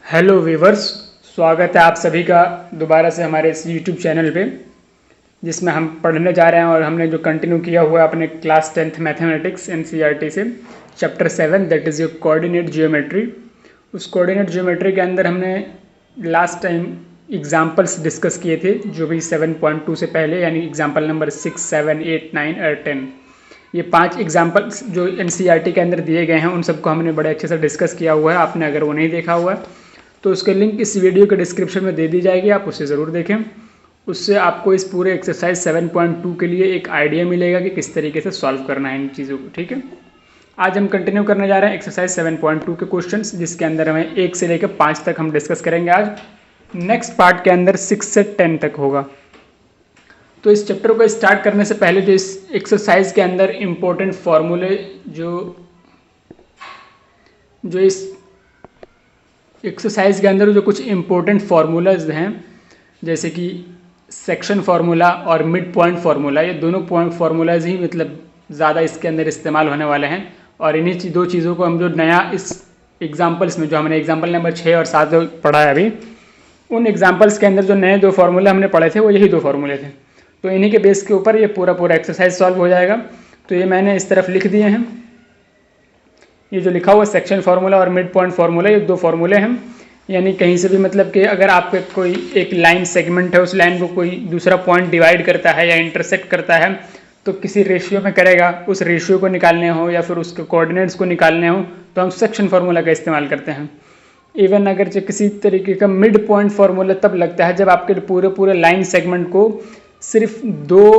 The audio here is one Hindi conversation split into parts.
हेलो वीवर्स, स्वागत है आप सभी का दोबारा से हमारे इस यूट्यूब चैनल पे, जिसमें हम पढ़ने जा रहे हैं और हमने जो कंटिन्यू किया हुआ है अपने क्लास 10th मैथमेटिक्स एनसीईआरटी से chapter 7 that is your coordinate geometry. उस कोऑर्डिनेट जियोमेट्री के अंदर हमने लास्ट टाइम एग्जाम्पल्स डिस्कस किए थे, जो भी 7.2 से पहले, यानी एग्जाम्पल नंबर 6, 7, 8, 9 और 10। ये 5 एग्जाम्पल्स जो एनसीईआरटी के अंदर दिए गए हैं उन सबको हमने बड़े अच्छे से डिस्कस किया हुआ है। आपने अगर वो नहीं देखा हुआ है तो उसके लिंक इस वीडियो के डिस्क्रिप्शन में दे दी जाएगी, आप उसे ज़रूर देखें। उससे आपको इस पूरे एक्सरसाइज 7.2 के लिए एक आइडिया मिलेगा कि किस तरीके से सॉल्व करना है इन चीज़ों को। ठीक है, आज हम कंटिन्यू करने जा रहे हैं एक्सरसाइज 7.2 के क्वेश्चंस, जिसके अंदर हमें 1 से लेकर 5 तक हम डिस्कस करेंगे आज। नेक्स्ट पार्ट के अंदर 6 से 10 तक होगा। तो इस चैप्टर को स्टार्ट करने से पहले जो इस एक्सरसाइज के अंदर इम्पोर्टेंट फॉर्मूले जो इस एक्सरसाइज के अंदर जो कुछ इम्पोर्टेंट फार्मूलाज हैं, जैसे कि सेक्शन फार्मूला और मिड पॉइंट फार्मूला, ये दोनों पॉइंट फार्मूलाज ही मतलब ज़्यादा इसके अंदर इस्तेमाल होने वाले हैं। और इन्हीं दो चीज़ों को हम जो नया इस एग्जाम्पल्स में, जो हमने एग्जाम्पल नंबर 6 और 7 पढ़ा है अभी, उन एग्जाम्पल्स के अंदर जो नए 2 फार्मूले हमने पढ़े थे वो यही 2 फार्मूले थे। तो इन्हीं के बेस के ऊपर ये पूरा एक्सरसाइज सॉल्व हो जाएगा। तो ये मैंने इस तरफ लिख दिए हैं, ये जो लिखा हुआ सेक्शन फार्मूला और मिड पॉइंट फार्मूला, ये 2 फार्मूले हैं। यानी कहीं से भी मतलब कि अगर आपके कोई एक लाइन सेगमेंट है, उस लाइन को कोई दूसरा पॉइंट डिवाइड करता है या इंटरसेक्ट करता है, तो किसी रेशियो में करेगा, उस रेशियो को निकालने हो या फिर उसके कोऑर्डिनेट्स को निकालने हो तो हम सेक्शन फार्मूला का इस्तेमाल करते हैं। इवन अगर जो किसी तरीके का मिड पॉइंट फार्मूला तब लगता है जब आपके पूरे लाइन सेगमेंट को सिर्फ 2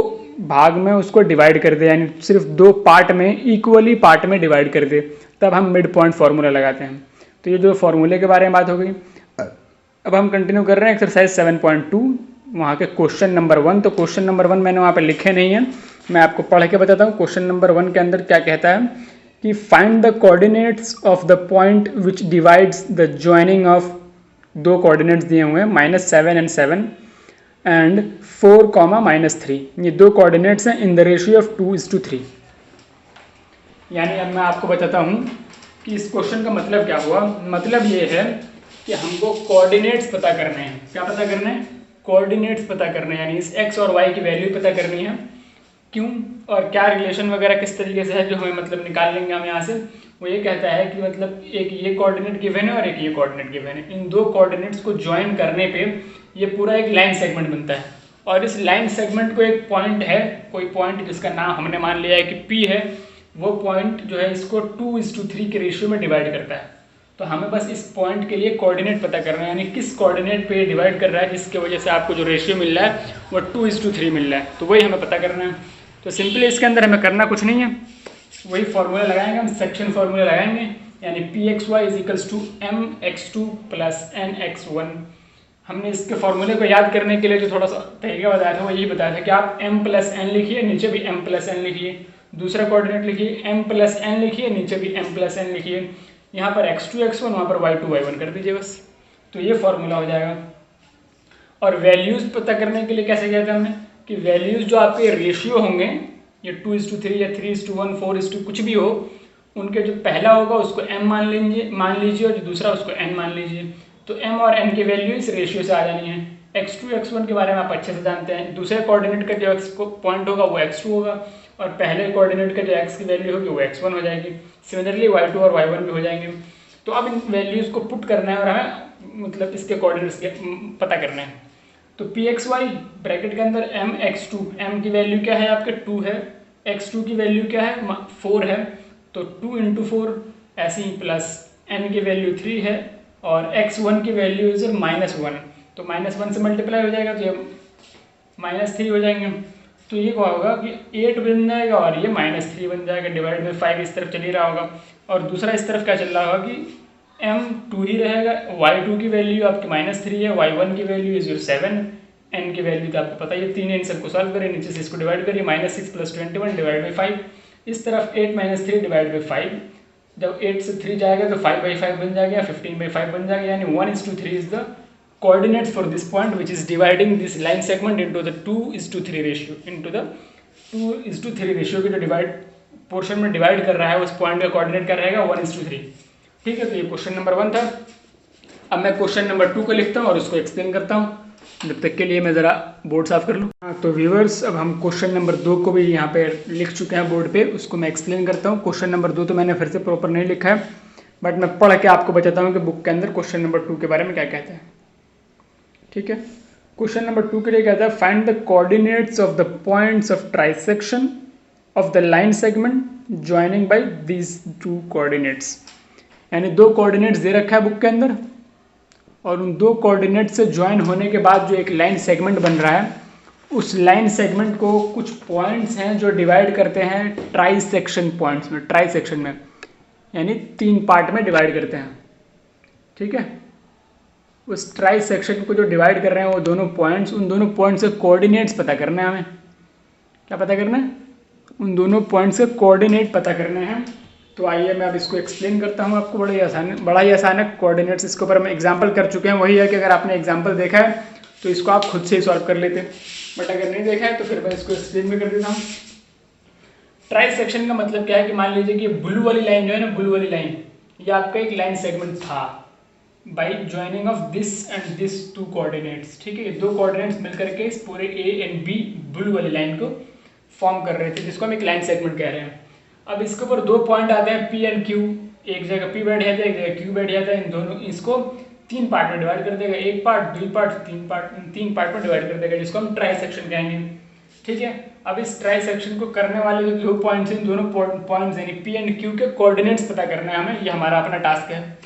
भाग में उसको डिवाइड कर दे, यानी सिर्फ 2 पार्ट में, इक्वली पार्ट में डिवाइड कर दे, तब हम मिड पॉइंट फार्मूला लगाते हैं। तो ये जो फार्मूले के बारे में बात हो गई। अब हम कंटिन्यू कर रहे हैं एक्सरसाइज 7.2, वहाँ के क्वेश्चन नंबर 1। तो क्वेश्चन नंबर 1 मैंने वहाँ पर लिखे नहीं है, मैं आपको पढ़ के बताता हूँ। क्वेश्चन नंबर 1 के अंदर क्या कहता है कि find the coordinates of the point which divides the joining of, 2 coordinates दिए हुए हैं -7 and 7 एंड 4, -3। ये 2 कोऑर्डिनेट्स हैं इन द रेशियो ऑफ 2:3। यानी अब मैं आपको बताता हूँ कि इस क्वेश्चन का मतलब क्या हुआ। मतलब ये है कि हमको कोऑर्डिनेट्स पता करने हैं। क्या पता करना है? कोऑर्डिनेट्स पता करने हैं, यानी इस x और y की वैल्यू पता करनी है। क्यों और क्या रिलेशन वगैरह किस तरीके से है जो हमें मतलब निकाल लेंगे हम यहाँ से। वो ये कहता है कि मतलब एक ये कोऑर्डिनेट गिवन है और एक ये कोऑर्डिनेट गिवन है, इन 2 कोऑर्डिनेट्स को ज्वाइन करने पे ये पूरा एक लाइन सेगमेंट बनता है। और इस लाइन सेगमेंट को एक पॉइंट है, कोई पॉइंट जिसका नाम हमने मान लिया है कि P है, वो पॉइंट जो है इसको 2:3 के रेशियो में डिवाइड करता है। तो हमें बस इस पॉइंट के लिए कोऑर्डिनेट पता करना है, यानी किस कोऑर्डिनेट पे डिवाइड कर रहा है जिसकी वजह से आपको जो रेशियो मिल रहा है वो 2:3 मिल रहा है। तो वही हमें पता करना है। तो सिंपली इसके अंदर हमें करना कुछ नहीं है, वही फार्मूला लगाएंगे हम, सेक्शन फार्मूला लगाएंगे, यानी Pxy = mx2 + nx1। हमने इसके फार्मूले को याद करने के लिए जो थोड़ा सा तरीका बताया था वो यही बताया था कि आप m + n लिखिए, नीचे भी m + n लिखिए। दूसरा कोऑर्डिनेट लिखिए m + n लिखिए, नीचे भी m + n लिखिए। यहाँ पर x2 x1, वहाँ पर y2 y1 कर दीजिए बस। तो ये फार्मूला हो जाएगा। और वैल्यूज़ पता करने के लिए कैसे किया था हमने कि वैल्यूज़ जो आपके रेशियो होंगे, ये 2:3 या 3:1, 4:, कुछ भी हो, उनके जो पहला होगा उसको m मान लीजिए और जो दूसरा उसको n मान लीजिए। तो m और n की वैल्यू इस रेशियो से आ जानी है। x2 x1 के बारे में आप अच्छे से जानते हैं। दूसरे कोऑर्डिनेट का जो x को पॉइंट होगा वो x2 होगा और पहले कोऑर्डिनेट का जो x की वैल्यू होगी वो x1 हो जाएगी। सिमिलरली y2 और y1 भी हो जाएंगे। तो अब इन वैल्यूज़ को पुट करना है और हमें मतलब इसके कोऑर्डिनेट्स पता करना है। तो Pxy ब्रैकेट के अंदर mx2, m की वैल्यू क्या है आपके 2 है, x2 की वैल्यू क्या है 4 है, तो 2 × 4 ऐसे ही, प्लस n की वैल्यू 3 है और x1 की वैल्यू इज -1, तो -1 से मल्टीप्लाई हो जाएगा तो ये -3 हो जाएंगे। तो ये क्या होगा कि 8 बन जाएगा और ये -3 बन जाएगा, डिवाइड बाई 5 इस तरफ चल ही रहा होगा। और दूसरा इस तरफ क्या चल रहा होगा कि m2 ही रहेगा, y2 की वैल्यू आपकी -3 है, y1 की वैल्यू इज 7, n की वैल्यू तो आपको पता ही है 3 है। इन सबको सॉल्व करें, नीचे से इसको डिवाइड करिए, -6 + 21 डिवाइड बाई 5, इस तरफ 8 - 3 डिवाइड बाई 5, जब 8 से 3 जाएगा तो 5/5 बन जाएगा, 15/5 बन जाएगा, यानी 1:3 is the coordinates for this point which is dividing this line segment into the 2:3 ratio, into the 2:3 ratio के जो डिवाइड पोर्शन में डिवाइड कर रहा है उस पॉइंट का कोऑर्डिनेट क्या रहेगा 1:3। ठीक है, तो ये क्वेश्चन नंबर 1 था। अब मैं क्वेश्चन नंबर 2 को लिखता हूँ और उसको एक्सप्लेन करता हूँ। जब तक के लिए मैं ज़रा बोर्ड साफ कर लूँ। हाँ, तो व्यूअर्स अब हम क्वेश्चन नंबर 2 को भी यहाँ पे लिख चुके हैं बोर्ड पे, उसको मैं एक्सप्लेन करता हूँ। क्वेश्चन नंबर 2 तो मैंने फिर से प्रॉपर नहीं लिखा है, बट मैं पढ़ के आपको बताता हूँ कि बुक के अंदर क्वेश्चन नंबर 2 के बारे में क्या कहता है। ठीक है, क्वेश्चन नंबर 2 के लिए कहता है find the coordinates of the points of trisection of the line segment joining by these 2 coordinates. यानी 2 कोऑर्डिनेट्स दे रखा है बुक के अंदर, और उन 2 कोऑर्डिनेट से ज्वाइन होने के बाद जो एक लाइन सेगमेंट बन रहा है, उस लाइन सेगमेंट को कुछ पॉइंट्स हैं जो डिवाइड करते हैं ट्राइसेक्शन पॉइंट्स में, ट्राइसेक्शन में, यानी 3 पार्ट में डिवाइड करते हैं। ठीक है, उस ट्राइसेक्शन को जो डिवाइड कर रहे हैं वो दोनों पॉइंट्स, उन दोनों पॉइंट्स के कोऑर्डिनेट्स पता करना है हमें। क्या पता करना है? उन दोनों पॉइंट्स के कोऑर्डिनेट पता करने हैं। तो आइए मैं अब इसको एक्सप्लेन करता हूँ आपको। बड़ा ही आसान है। कोऑर्डिनेट्स इसके ऊपर हम एग्जांपल कर चुके हैं। वही है कि अगर आपने एग्जांपल देखा है तो इसको आप खुद से ही सॉल्व कर लेते, बट अगर नहीं देखा है तो फिर मैं इसको एक्सप्लेन भी कर देता हूँ। ट्राइसेक्शन का मतलब क्या है कि मान लीजिए कि ब्लू वाली लाइन जो है ना, ब्लू वाली लाइन, ये आपका एक लाइन सेगमेंट था by joining of this and this 2 coordinates. ठीक है, 2 कोऑर्डिनेट्स मिलकर के इस पूरे ए एंड बी ब्लू वाली लाइन को फॉर्म कर रहे थे, जिसको हम एक लाइन सेगमेंट कह रहे हैं। अब इसके ऊपर 2 पॉइंट आते हैं पी एंड क्यू, एक जगह पी बैठ जाता है, एक जगह क्यू बैठ जाता है। इन दोनों इसको 3 पार्ट में डिवाइड कर देगा, 1 पार्ट, 2 पार्ट, 3 पार्ट में डिवाइड कर देगा, जिसको हम ट्राइसेक्शन कहेंगे। ठीक है, अब इस ट्राइसेक्शन को करने वाले जो 2 पॉइंट्स हैं, दोनों पॉइंट्स यानी पी एंड क्यू के कोऑर्डिनेट्स पता करना है हमें। ये हमारा अपना टास्क है।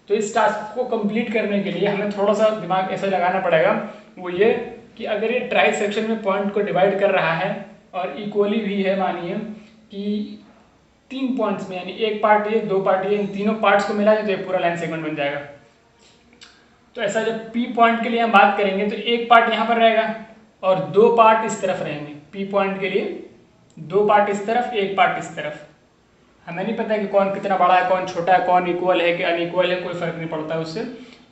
तो इस टास्क को कंप्लीट करने के लिए हमें थोड़ा सा दिमाग ऐसा लगाना पड़ेगा, वो ये कि अगर ये ट्राइसेक्शन में पॉइंट को डिवाइड कर रहा है और इक्वली भी है, मानिए कि 3 पॉइंट्स में, यानी 1 पार्ट ये, 2 पार्ट ये, इन तीनों पार्ट्स को मिला तो ये पूरा लाइन सेगमेंट बन जाएगा। तो ऐसा जब पी पॉइंट के लिए हम बात करेंगे तो 1 पार्ट यहाँ पर रहेगा और 2 पार्ट इस तरफ रहेंगे। पी पॉइंट के लिए 2 पार्ट इस तरफ, 1 पार्ट इस तरफ। हमें नहीं पता कि कौन कितना बड़ा है, कौन छोटा है, कौन इक्वल है कि अनइक्वल है, कोई फर्क नहीं पड़ता उससे।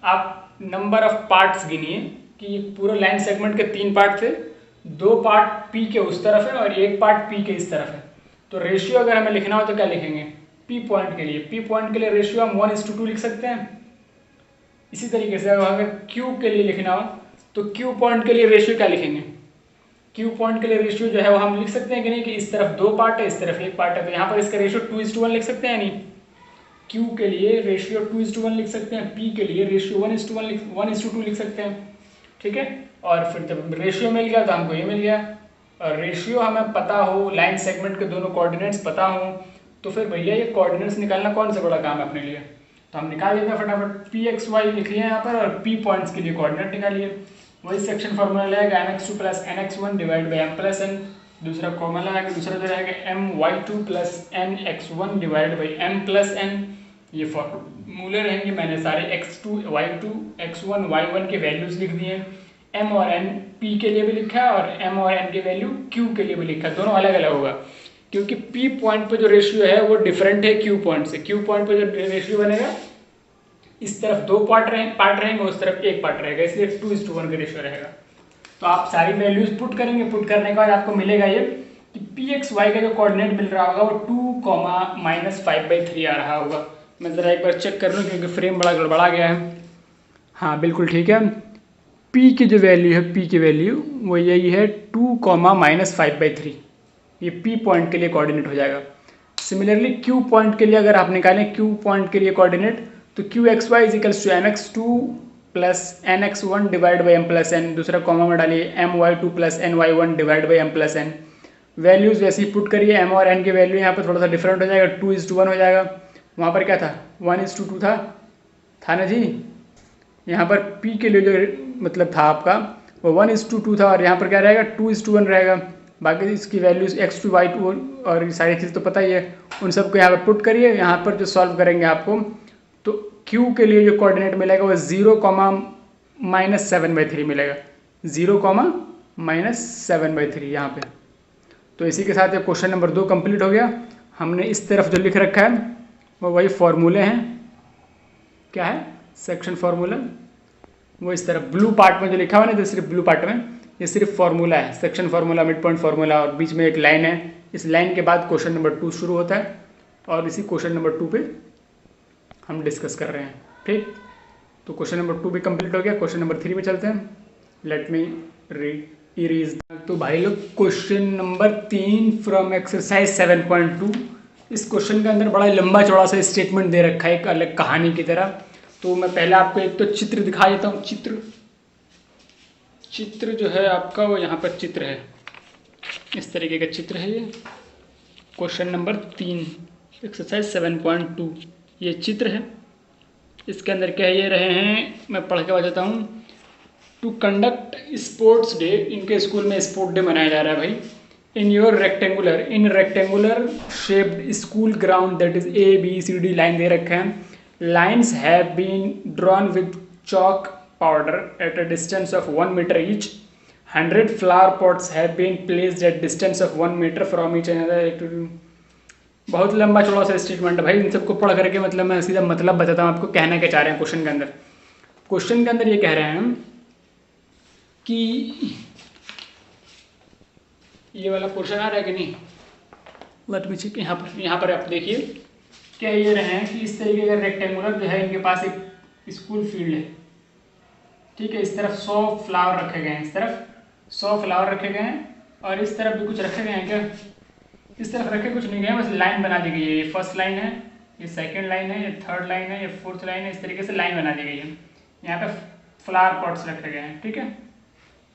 आप नंबर ऑफ पार्ट्स गिनिए कि पूरे लाइन सेगमेंट के 3 पार्ट थे, 2 पार्ट पी के उस तरफ है और 1 पार्ट पी के इस तरफ है। तो रेशियो अगर हमें लिखना हो तो क्या लिखेंगे? पी पॉइंट के लिए, पी पॉइंट के लिए रेशियो हम 1:2 लिख सकते हैं। इसी तरीके से अगर क्यू के लिए लिखना हो तो क्यू पॉइंट के लिए रेशियो क्या लिखेंगे? क्यू पॉइंट के लिए रेशियो जो है वो हम लिख सकते हैं कि नहीं, कि इस तरफ 2 पार्ट है, इस तरफ 1 पार्ट है, तो यहाँ पर इसका रेशियो 2:1 लिख सकते हैं। नहीं, क्यू के लिए रेशियो 2:1 लिख सकते हैं, पी के लिए रेशियो 1:2 लिख सकते हैं। ठीक है, और फिर जब रेशियो मिल गया तो हमको ये मिल गया। और रेशियो हमें पता हो, लाइन सेगमेंट के दोनों कोऑर्डिनेट्स पता हो, तो फिर भैया ये कोऑर्डिनेट्स निकालना कौन सा बड़ा काम है अपने लिए। तो हम निकाल देते हैं फटाफट। पी एक्स वाई लिख लिया यहाँ पर और पी पॉइंट्स के लिए कोऑर्डिनेट निकालिए। वही सेक्शन फॉर्मूला रहेगा mx2 plus nx1 divide by m plus n। दूसरा फॉर्मूला है, दूसरा जो रहेगा my2 plus nx1 divide by m plus n। ये फॉर्मूले रहेंगे। मैंने सारे x2 y2 x1 y1 के वैल्यूज लिख दिए। m और n p के लिए भी लिखा है और m और n के वैल्यू q के लिए भी लिखा है। दोनों अलग अलग होगा क्योंकि p पॉइंट पे जो रेशियो है वो डिफरेंट है q पॉइंट से। q पॉइंट पे जो रेशियो बनेगा, इस तरफ 2 पार्ट रहेंगे, उस तरफ 1 पार्ट रहेगा, इसलिए 2:1 का रेशियो रहेगा। तो आप सारी वैल्यूज पुट करेंगे। पुट करने के बाद आपको मिलेगा ये कि पी एक्स वाई का जो कोऑर्डिनेट मिल रहा होगा वो 2,-5/3 आ रहा होगा। मैं ज़रा एक बार चेक कर लूँ क्योंकि फ्रेम बड़ा गड़बड़ा गया है। हाँ बिल्कुल ठीक है, पी की जो वैल्यू है, पी की वैल्यू वो यही है 2,-5/3। ये पी पॉइंट के लिए कोऑर्डिनेट हो जाएगा। सिमिलरली क्यू पॉइंट के लिए अगर आप निकालें क्यू पॉइंट के लिए कोऑर्डिनेट, तो Q X Y equals to mx2 plus nx1 divide by m plus n। दूसरा कॉमा में डालिए my2 plus ny1 divide by m plus n। Values वैसे ही पुट करिए। m और n की वैल्यू यहाँ पर थोड़ा सा डिफरेंट हो जाएगा, 2:1 हो जाएगा। वहाँ पर क्या था, 1:2 था ना जी। यहाँ पर p के लिए जो मतलब था आपका वो 1:2 था और यहाँ पर क्या रहेगा, 2:1 रहेगा। बाकी इसकी वैल्यूज x2 y2 और ये सारी चीज़ तो पता ही है, उन सबको यहाँ पर पुट करिए। यहाँ पर जो सॉल्व करेंगे आपको तो q के लिए जो कोऑर्डिनेट मिलेगा वो 0,-7/3 मिलेगा। 0,-7/3 यहाँ पे। तो इसी के साथ ये क्वेश्चन नंबर 2 कंप्लीट हो गया। हमने इस तरफ जो लिख रखा है वो वही फॉर्मूले हैं। क्या है? Section formula. वो इस तरफ ब्लू पार्ट में जो लिखा हुआ है ना, तो सिर्फ ब्लू पार्ट में ये सिर्फ फार्मूला है, section formula, mid point formula, और बीच में एक लाइन है। इस लाइन के बाद क्वेश्चन नंबर 2 शुरू होता है और इसी क्वेश्चन नंबर 2 पे हम डिस्कस कर रहे हैं। ठीक, तो क्वेश्चन नंबर 2 भी कंप्लीट हो गया। क्वेश्चन नंबर 3 में चलते हैं। Let me erase. तो भाई लोग क्वेश्चन नंबर 3 फ्रॉम एक्सरसाइज 7.2। इस क्वेश्चन के अंदर बड़ा लंबा चौड़ा सा स्टेटमेंट दे रखा है एक अलग कहानी की तरह। तो मैं पहले आपको एक तो चित्र दिखा देता हूँ। चित्र जो है आपका वो यहाँ पर चित्र है, इस तरीके का चित्र है ये। क्वेश्चन नंबर 3 एक्सरसाइज 7.2 ये चित्र है। इसके अंदर कह ये रहे हैं, मैं पढ़ के बताता हूँ। टू कंडक्ट स्पोर्ट्स डे, इनके स्कूल में स्पोर्ट डे मनाया जा रहा है भाई। In rectangular shaped school ground that is ABCD line दे रखे हैं। Lines have been drawn with chalk powder at a distance of 1 meter each. 100 flower pots have been placed at distance of 1 meter from each another. बहुत लंबा चौड़ा सा स्टेटमेंट है भाई। इन सबको पढ़ करके मतलब मैं सीधा मतलब बताता हूँ आपको कहना क्या चाह रहे हैं क्वेश्चन के अंदर। क्वेश्चन के अंदर ये कह रहे हैं कि ये वाला पोर्शन आ रहा है कि नहीं, लेट मी चेक। यहाँ पर आप देखिए क्या ये रहे हैं कि इस तरीके का रेक्टेंगुलर जो है, इनके पास एक स्कूल फील्ड है, ठीक है। इस तरफ 100 फ्लावर रखे गए हैं, इस तरफ 100 फ्लावर रखे गए हैं और इस तरफ भी कुछ रखे गए हैं क्या? इस तरफ रखे कुछ नहीं गए, बस लाइन बना दी गई है। ये फर्स्ट लाइन है, ये सेकंड लाइन है, ये थर्ड लाइन है, ये फोर्थ लाइन है। इस तरीके से लाइन बना दी गई है। यहाँ पे फ्लावर पॉट्स रखे गए हैं, ठीक है।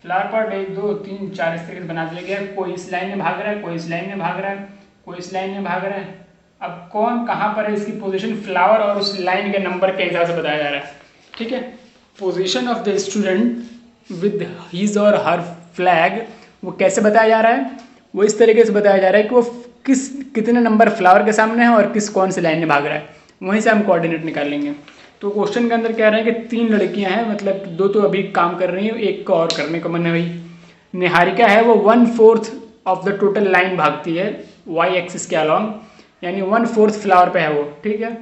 फ्लावर पॉट 1 2 3 4 इस तरीके से बना दिया गया है। कोई इस लाइन में भाग रहा है, कोई इस लाइन में भाग रहा है, कोई इस लाइन में भाग रहा है। अब कौन कहाँ पर है इसकी पोजीशन फ्लावर और उस लाइन के नंबर के हिसाब से बताया जा रहा है, ठीक है। Position of the student with his और हर फ्लैग, वो कैसे बताया जा रहा है? वो इस तरीके से बताया जा रहा है कि वो कितने नंबर फ्लावर के सामने है और कौन से लाइन में भाग रहा है। वहीं से हम कोऑर्डिनेट निकाल लेंगे। तो क्वेश्चन के अंदर कह रहे हैं कि 3 लड़कियां हैं, मतलब 2 तो अभी काम कर रही हैं, एक को और करने का मन है भाई। निहारिका है, वो 1/4 ऑफ द टोटल लाइन भागती है y एक्सिस के अलॉन्ग, यानी 1/4 फ्लावर पे है वो, ठीक है।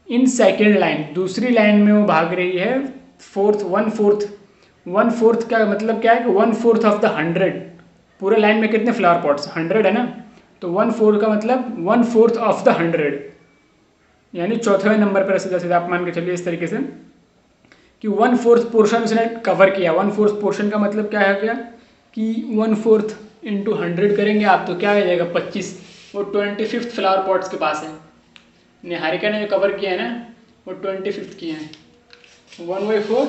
इन सेकेंड लाइन, दूसरी लाइन में वो भाग रही है 1/4 का मतलब क्या है कि 1/4 ऑफ द 100। पूरे लाइन में कितने फ्लावर पॉट्स? 100 है ना, तो 1/4 का मतलब 1/4 ऑफ द 100, यानी चौथे नंबर पर सीधा सीधा आप मान के चलिए इस तरीके से कि 1/4 पोर्शन उसने कवर किया। 1/4 पोर्शन का मतलब क्या है क्या कि 1/4 इंटू 100 करेंगे आप तो क्या आ जाएगा 25। वो 25th फ्लावर पॉट्स के पास है। निहारिका ने जो कवर किया है ना वो 25th किए हैं। 1/4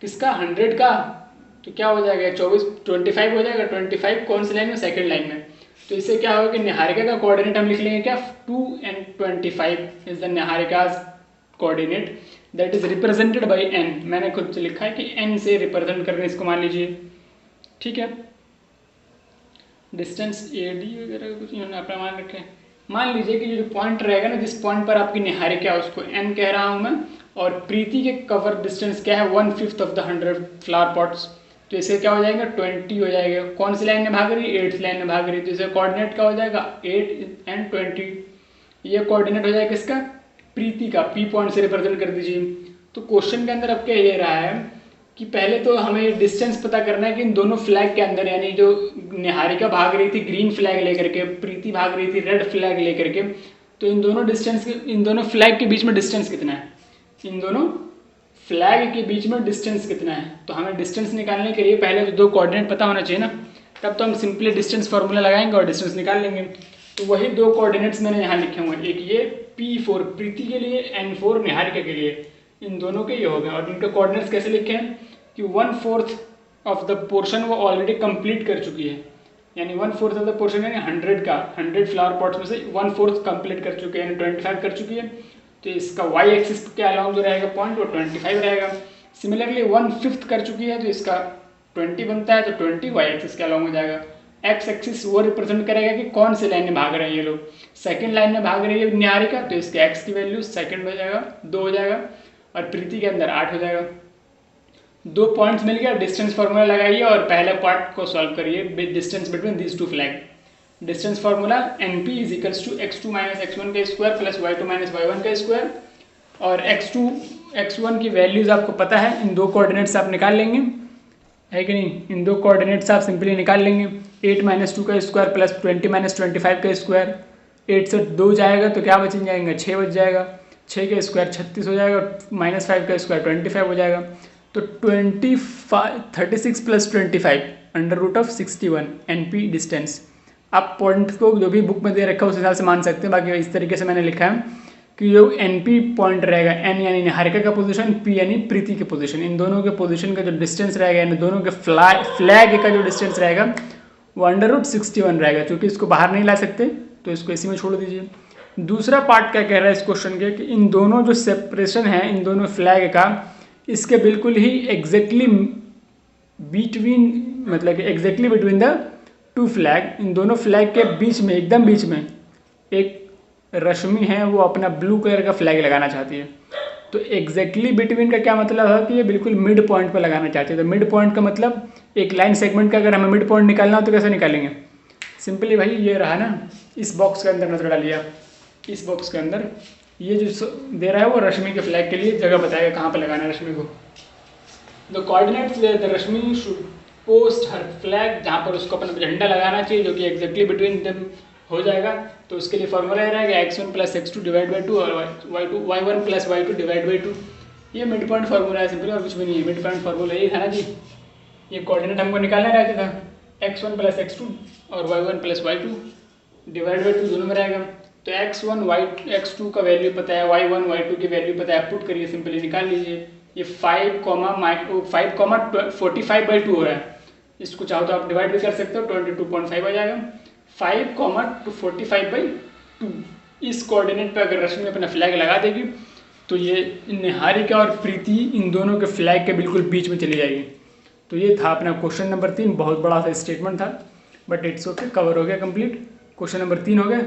किसका? 100 का, तो क्या हो जाएगा 25 हो जाएगा। 25 कौन सी लाइन में? सेकंड लाइन में। तो इससे क्या होगा कि निहारिका का कोऑर्डिनेट हम लिख लेंगे क्या? 2 and 25 is the Niharika's coordinate that is represented by n। मैंने खुद से लिखा है कि n से रिप्रेजेंट करने इसको मान लीजिए, ठीक है। डिस्टेंस AD वगैरह कुछ इन्होंने अपना मान रखे हैं। मान लीजिए कि जो पॉइंट रहेगा ना, जिस पॉइंट पर आपकी निहारिका है उसको n कह रहा हूँ मैं, और प्रीति के कवर डिस्टेंस क्या है? 1/5 ऑफ द 100 फ्लावर पॉट्स। तो इसे क्या हो जाएगा? 20 हो जाएगा। कौन सी लाइन में भाग रही है? 8th लाइन में भाग रही है। तो इसे कोऑर्डिनेट क्या हो जाएगा? 8 and 20। ये कोऑर्डिनेट हो जाएगा किसका? प्रीति का। P पॉइंट से रिप्रेजेंट कर दीजिए। तो क्वेश्चन के अंदर अब क्या ये रहा है कि पहले तो हमें डिस्टेंस पता करना है कि इन दोनों फ्लैग के अंदर, यानी जो निहारिका भाग रही थी ग्रीन फ्लैग लेकर के, प्रीति भाग रही थी रेड फ्लैग लेकर के, तो इन दोनों फ्लैग के बीच में डिस्टेंस कितना है? इन दोनों फ्लैग के बीच में डिस्टेंस कितना है? तो हमें डिस्टेंस निकालने के लिए पहले तो 2 कोऑर्डिनेट पता होना चाहिए ना, तब तो हम सिंपली डिस्टेंस फार्मूला लगाएंगे और डिस्टेंस निकाल लेंगे। तो वही 2 कोऑर्डिनेट्स मैंने यहाँ लिखे हुए हैं, एक ये P4 प्रीति के लिए, N4 निहारिका के लिए। इन दोनों के ये हो गए। और इनके कोऑर्डिनेट्स कैसे लिखे हैं कि 1/4 ऑफ द पोर्शन वो ऑलरेडी कंप्लीट कर चुकी है, यानी 1/4 ऑफ द पोर्शन यानी 100 का, 100 फ्लावर पॉट्स में से 1/4 कंप्लीट कर चुके हैं, यानी 25 कर चुकी है। तो इसका y एक्सिस के अलाउंग जो रहेगा पॉइंट वो 25 रहेगा। सिमिलरली 1/5 कर चुकी है तो इसका 20 बनता है, तो 20 y एक्सिस के अलाउंग हो जाएगा। x एक्सिस वो रिप्रेजेंट करेगा कि कौन से लाइन में भाग रहे हैं ये लोग। सेकंड लाइन में भाग रही है निहारिका, तो इसके x की वैल्यू सेकंड हो जाएगा 2 हो जाएगा, और प्रीति के अंदर 8 हो जाएगा। 2 पॉइंट्स मिल गया। डिस्टेंस फार्मूला लगाइए और पहले पार्ट को सॉल्व करिए, distance between these 2 flag. Distance formula NP is equals to x2 minus x1 का square plus y2 minus y1 का स्क्वायर। और x2 x1 की वैल्यूज आपको पता है, इन 2 कोऑर्डिनेट्स आप निकाल लेंगे, है कि नहीं? इन 2 कोऑर्डिनेट्स आप सिंपली निकाल लेंगे। 8 माइनस 2 का स्क्वायर प्लस 20 माइनस 25 का स्क्वायर। 8 से 2 जाएगा तो क्या बच जाएगा? 6 बच जाएगा। 6 का स्क्वायर 36 हो जाएगा, -5 का स्क्वायर 25 हो जाएगा। तो 36 + 25 √61 NP डिस्टेंस। आप पॉइंट को जो भी बुक में दे रखा है उस हिसाब से मान सकते हैं, बाकी इस तरीके से मैंने लिखा है कि जो NP पॉइंट रहेगा, N यानी निहारिका का पोजीशन, P यानी प्रीति की पोजीशन, इन दोनों के पोजीशन का जो डिस्टेंस रहेगा, इन दोनों के फ्लैग का जो डिस्टेंस रहेगा वो √61 रहेगा। क्योंकि इसको बाहर नहीं ला सकते तो इसको इसी में छोड़ दीजिए। दूसरा पार्ट क्या कह रहा है इस क्वेश्चन के कि इन दोनों जो सेपरेशन है इन दोनों फ्लैग का, इसके बिल्कुल ही एग्जैक्टली बिटवीन, मतलब कि exactly between the two flag, इन दोनों फ्लैग के बीच में, एकदम बीच में एक रश्मि है, वो अपना ब्लू कलर का फ्लैग लगाना चाहती है। तो एग्जैक्टली बिटवीन का क्या मतलब है कि ये बिल्कुल मिड पॉइंट पर लगाना चाहती है। तो मिड पॉइंट का मतलब एक लाइन सेगमेंट का अगर हमें मिड पॉइंट निकालना हो तो कैसे निकालेंगे? सिंपली भाई ये रहा ना, इस बॉक्स के अंदर नजर डालिए आप, इस बॉक्स के अंदर ये जो दे रहा है वो रश्मि के फ्लैग के लिए जगह बताएगा कहाँ पे लगाना है रश्मि को। The coordinates where the Rashmi should post her flag, जहाँ पर उसको अपना झंडा लगाना चाहिए जो कि एग्जैक्टली बिटवीन देम हो जाएगा। तो उसके लिए फॉर्मूला रहेगा x1 + x2 / 2 और y1 + y2 / 2। ये मिड पॉइंट फार्मूला है, सिंपल और कुछ भी नहीं है। मिड पॉइंट फार्मूला ये था ना जी, ये कोऑर्डिनेट हमको निकालना रहता था, x1 + x2 और y1 + y2 / 2 दोनों में रहेगा। तो x1 x2 का वैल्यू पता है, y1 y2 की वैल्यू पता है, पुट करिए, सिंपली निकाल लीजिए। ये 5, 45/2 हो रहा है। इसको चाहो तो आप डिवाइड भी कर सकते हो, 22.5 आ जाएगा। 5, 45/2 इस कोऑर्डिनेट पे अगर रश्मि अपना फ्लैग लगा देगी तो ये निहारिका और प्रीति इन दोनों के फ्लैग के बिल्कुल बीच में चली जाएगी। तो ये था अपना क्वेश्चन नंबर 3, बहुत बड़ा सा स्टेटमेंट था बट इट्स ओके, कवर हो गया कंप्लीट। क्वेश्चन नंबर 3 हो गया।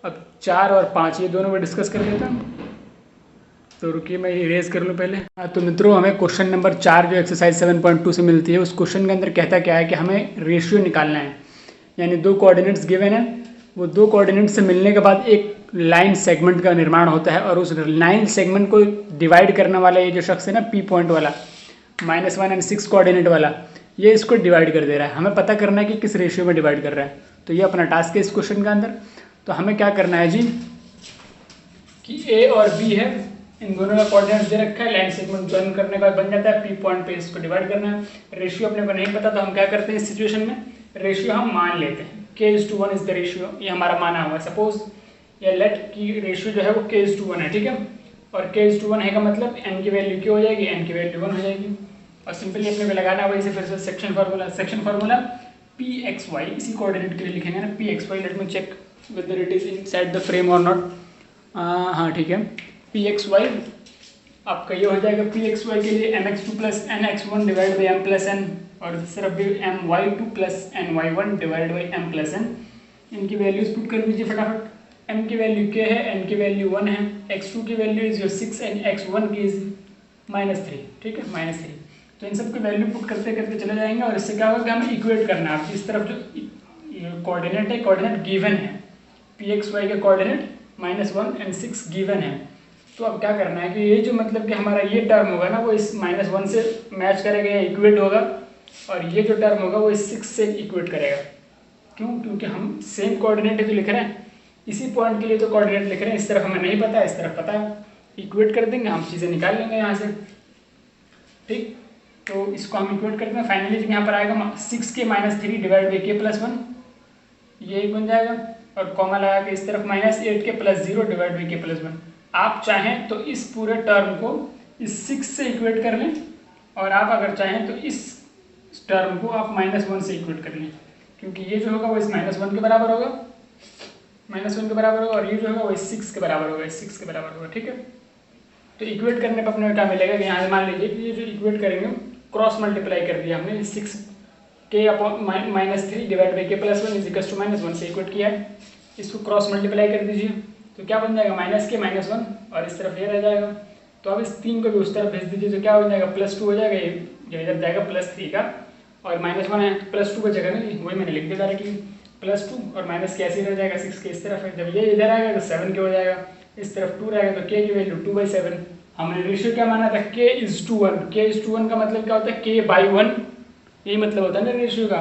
अब 4 और 5 ये दोनों में डिस्कस कर लेता हूँ। तो रुकिए मैं इरेज कर लूँ पहले। तो मित्रों, हमें क्वेश्चन नंबर 4 जो एक्सरसाइज 7.2 से मिलती है, उस क्वेश्चन के अंदर कहता क्या है कि हमें रेशियो निकालना है। यानी 2 कोऑर्डिनेट्स गिवन है, वो 2 कोऑर्डिनेट से मिलने के बाद एक लाइन सेगमेंट का निर्माण होता है और उस लाइन सेगमेंट को डिवाइड करने वाला ये जो शख्स है ना, P पॉइंट वाला, -1 और 6 कोऑर्डिनेट वाला, ये इसको डिवाइड कर दे रहा है। हमें पता करना है कि किस रेशियो में डिवाइड कर रहा है। तो ये अपना टास्क है इस क्वेश्चन के अंदर। तो हमें क्या करना है जी कि A और B है, इन दोनों का कोऑर्डिनेट्स दे रखा है, लाइन सेगमेंट ज्वाइन करने का बन जाता है, P पॉइंट पे इसको डिवाइड करना है। रेशियो अपने को नहीं पता तो हम क्या करते हैं इस सिचुएशन में, रेशियो हम मान लेते हैं, k:1 इज द रेशियो, ये हमारा माना हुआ है। सपोज या लेट की रेशियो जो है वो k:1 है, ठीक है। और k:1 है का मतलब n की वैल्यू क्या हो जाएगी, n की वैल्यू 1 हो जाएगी। और सिंपली अपने को लगाना है वैसे फिर से सेक्शन फार्मूला pxy, इसी कोऑर्डिनेट के लिए लिखेंगे ना pxy। Let me check whether it is inside the frame और नॉट। हाँ ठीक है, pxy आपका ये हो जाएगा, pxy के लिए mx2 + nx1 / m + n, और इस तरफ भी my2 + ny1 / m + n। इनकी वैल्यूज पुट कर दीजिए फटाफट। m की वैल्यू k है, n की वैल्यू 1 है, x2 की वैल्यू इज 6 एंड x1 की इज -3, ठीक है, -3। तो इन सब की वैल्यू पुट करते करते चले जाएंगे और इससे क्या होगा कि हमें इक्वेट करना है। इस तरफ जो कोऑर्डिनेट है, कोऑर्डिनेट गिवन है, pxy के कोऑर्डिनेट -1 और 6 गिवन है। तो अब क्या करना है कि ये जो मतलब कि हमारा ये टर्म होगा ना वो इस -1 से मैच करेगा या इक्वेट होगा, और ये जो टर्म होगा वो इस 6 से इक्वेट करेगा। क्यों? क्योंकि हम सेम कोऑर्डिनेट जो लिख रहे हैं, इसी पॉइंट के लिए तो कोऑर्डिनेट लिख रहे हैं। इस तरफ हमें नहीं पता, इस तरफ पता है, इक्वेट कर देंगे, हम चीज़ें निकाल लेंगे यहाँ से, ठीक। तो इसको हम इक्वेट करते हैं। फाइनली यहाँ पर आएगा 6k - 3 / k + 1, ये बन जाएगा, और कॉमा लगा के इस तरफ -8k + 0 / k + 1। आप चाहें तो इस पूरे टर्म को इस 6 से इक्वेट कर लें, और आप अगर चाहें तो इस टर्म को आप -1 से इक्वेट कर लें, क्योंकि ये जो होगा वो इस -1 के बराबर होगा, -1 के बराबर होगा, और ये जो होगा वो इस 6 के बराबर होगा, इस 6 के बराबर होगा, ठीक है। तो इक्वेट करने पर अपने क्या मिलेगा कि यहाँ मान लीजिए कि ये जो इक्वेट करेंगे क्रॉस मल्टीप्लाई कर दिया हमने, 6k - 3 / k + 1 = -1 से इक्वेट किया है। इसको क्रॉस मल्टीप्लाई कर दीजिए तो क्या बन जाएगा, -k - 1, और इस तरफ ये रह जाएगा। तो अब इस 3 को भी उस तरफ भेज दीजिए तो क्या हो जाएगा, +2 हो जाएगा, ये इधर जाएगा +3 का, और -1 है +2 का जगह नहीं, वही मैंने लिख दिया डायरेक्टली, +2 और माइनस के ऐसे रह जाएगा, 6 के इस तरफ है। जब ये इधर आएगा तो 7 के हो जाएगा, इस तरफ 2 रहेगा तो k की वैल्यू 2/7। हमने रेशियो क्या माना था, k:1। k:1 का मतलब क्या होता है, k/1, यही मतलब होता है ना रेशियो का।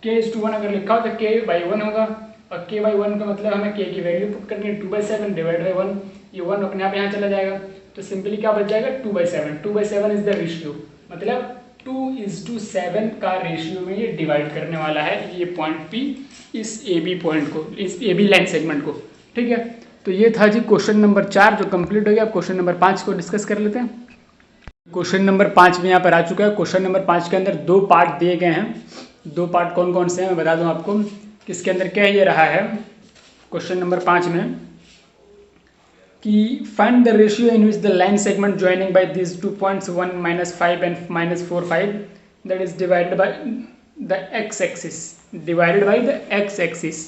k:1 अगर लिखा हो तो k/1 होगा, और k/1 का मतलब हमें k की वैल्यू पुट करनी है 2/7 / 1। ये 1 अपने आप यहाँ चला जाएगा, तो सिंपली क्या बच जाएगा 2/7। 2/7 इज द रेशियो, मतलब 2:7 का रेशियो में ये डिवाइड करने वाला है ये पॉइंट P इस AB पॉइंट को, इस AB लाइन सेगमेंट को। ठीक है, तो ये था जी क्वेश्चन नंबर 4 जो कंप्लीट हो गया। अब क्वेश्चन नंबर 5 को डिस्कस कर लेते हैं। क्वेश्चन नंबर 5 में यहाँ पर आ चुका है। क्वेश्चन नंबर 5 के अंदर 2 पार्ट दिए गए हैं। 2 पार्ट कौन कौन से हैं मैं बता दूं आपको। किसके अंदर क्या ये रहा है क्वेश्चन नंबर 5 में कि find the ratio in which the line segment joining by this 2 points 1 -5 and -4 5 that is divided by the X axis, divided by the X axis.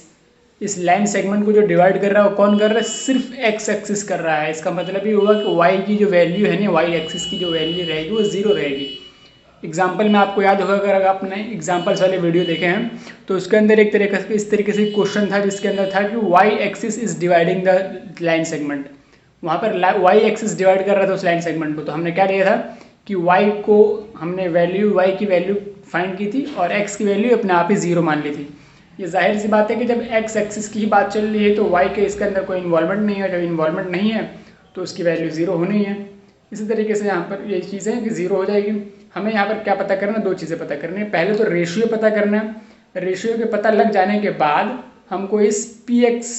इस लाइन सेगमेंट को जो डिवाइड कर रहा है वो कौन कर रहा है, सिर्फ एक्स एक्सिस कर रहा है। इसका मतलब ये होगा कि वाई की जो वैल्यू है ना, वाई एक्सिस की जो वैल्यू रहेगी वो 0 रहेगी। एग्जाम्पल में आपको याद होगा, अगर आपने एग्जाम्पल्स वाले वीडियो देखे हैं तो उसके अंदर एक तरीके से इस तरीके से क्वेश्चन था जिसके अंदर था कि Y axis is dividing the line segment. वहाँ पर वाई एक्सिस डिवाइड कर रहा था उस लाइन सेगमेंट को, तो हमने क्या लिया था कि वाई को हमने वैल्यू, वाई की वैल्यू फाइंड की थी और एक्स की वैल्यू अपने आप ही 0 मान ली थी। ये जाहिर सी बात है कि जब एक्स एक्सिस की ही बात चल रही है तो वाई के इसके अंदर कोई इन्वॉल्वमेंट नहीं है। जब इन्वॉल्वमेंट नहीं है तो उसकी वैल्यू 0 होनी है। इसी तरीके से यहाँ पर यही चीज़ है कि 0 हो जाएगी। हमें यहाँ पर क्या पता करना, 2 चीज़ें पता करनी है। पहले तो रेशियो पता करना है। रेशियो के पता लग जाने के बाद हमको इस पी एक्स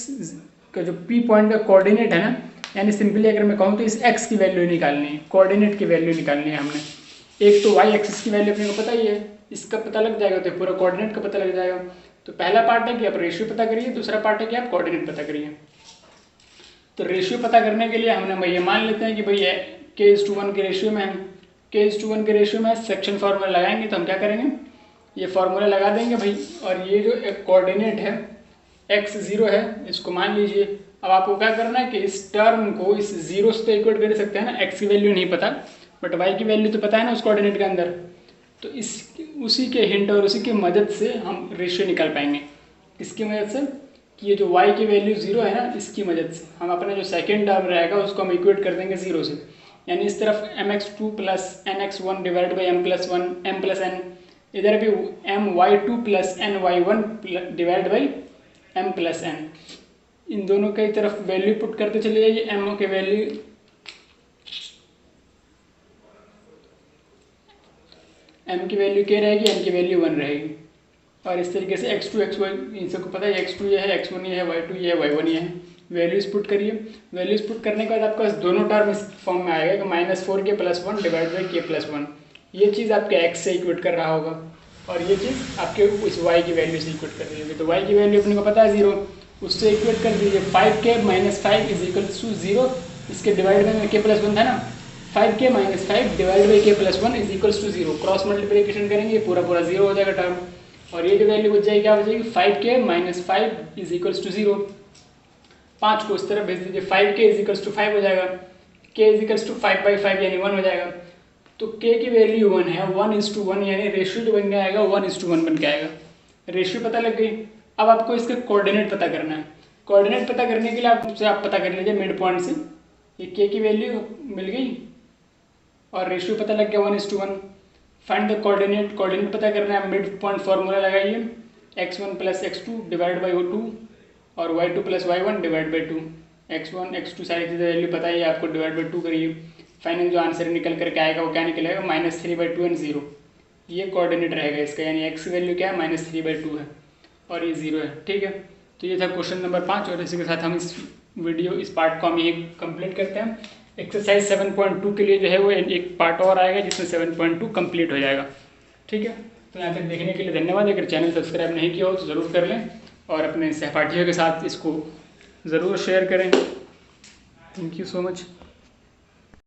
का जो पी पॉइंट का कोऑर्डिनेट है ना, यानी सिंपली अगर मैं कहूँ तो इस एक्स की वैल्यू निकालनी है, कोऑर्डिनेट की वैल्यू निकालनी है हमने। एक तो वाई एक्सिस की वैल्यू अपने को पता ही है, इसका पता लग जाएगा तो पूरा कोऑर्डिनेट का पता लग जाएगा। तो पहला पार्ट है कि आप रेशियो पता करिए, दूसरा पार्ट है कि आप कोऑर्डिनेट पता करिए। तो रेशियो पता करने के लिए हमने ये मान लेते हैं कि भाई k:1 के रेशियो में है, k:1 के रेशियो में सेक्शन फार्मूला लगाएंगे तो हम क्या करेंगे, ये फार्मूला लगा देंगे भाई। और ये जो एक कोऑर्डिनेट है x 0 है, इसको मान लीजिए। अब आपको क्या करना है कि इस टर्म को इस 0 से इक्वेट कर सकते हैं ना, x की वैल्यू नहीं पता बट y की वैल्यू तो पता है ना उस कोऑर्डिनेट के अंदर। तो इस उसी के हिंट और उसी की मदद से हम रेशियो निकाल पाएंगे। इसकी मदद से कि ये जो y की वैल्यू 0 है ना, इसकी मदद से हम अपना जो सेकेंड टर्म रहेगा उसको हम इक्वेट कर देंगे 0 से। यानी इस तरफ mx2 + nx1 divide by m+1 m+n, इधर भी my2 + ny1 divide by m+n। इन दोनों की तरफ वैल्यू पुट करते चले जाइए। m की वैल्यू m की वैल्यू क्या रहेगी, n की वैल्यू 1 रहेगी। और इस तरीके से x2 x1 इन सबको पता है, x2 ये है, x1 ये है, y2 ये है, y1 ये है। वैल्यूज पुट करिए। वैल्यूज पुट करने के बाद आपका दोनों टर्म इस फॉर्म में आएगा कि -4k + 1 डिवाइड बाई k + 1। ये चीज़ आपके x से इक्वेट कर रहा होगा और ये चीज़ आपके उस y की वैल्यू से इक्वेट कर रही होगी। तो y की वैल्यू अपने को पता है 0, उससे इक्वेट कर दीजिए। 5k - 5 = 0, इसके डिवाइड में k + 1 था ना, 5k - 5 divide by k + 1 = 0। Cross multiplication करेंगे पूरा 0 हो जाएगा टर्म। और ये जो वैल्यू बच जाएगी क्या बचेगी, 5k - 5 = 0। 5 को इस तरफ भेज दीजिए, 5k = 5 हो जाएगा, k = 5/5 यानी 1 हो जाएगा। तो k की वैल्यू 1 है, 1:1 यानी रेशियो जो बन के आएगा 1:1 बन के आएगा। रेशियो पता लग गई। अब आपको इसके कोऑर्डिनेट पता करना है। कोऑर्डिनेट पता करने के लिए आप पता कर लीजिए मिड पॉइंट से, ये k की वैल्यू मिल गई और रेशियो पता लग गया 1:1। फाइंड द कोऑर्डिनेट, कोऑर्डिनेट पता करना है, मिड पॉइंट फार्मूला लगाइए, x1 + x2 डिवाइड बाई 2 और y2 + y1 divide by 2। x1 x2 सारी चीज़ें वैल्यू पता है, आपको डिवाइड बाई 2 करिए। फाइनल जो आंसर निकल करके आएगा वो क्या निकलेगा, -3/2 एंड 0। ये कोऑर्डिनेट रहेगा इसका, यानी x की वैल्यू क्या है, -3/2 है और ये 0 है। ठीक है, तो ये था क्वेश्चन नंबर 5 और इसी के साथ हम इस वीडियो इस पार्ट को हम यही कंप्लीट करते हैं। एक्सरसाइज 7.2 के लिए जो है वो एक पार्ट और आएगा जिसमें 7.2 कंप्लीट हो जाएगा। ठीक है, तो यहाँ तक देखने के लिए धन्यवाद। अगर चैनल सब्सक्राइब नहीं किया हो तो ज़रूर कर लें और अपने सहपाठियों के साथ इसको ज़रूर शेयर करें। Thank you so much.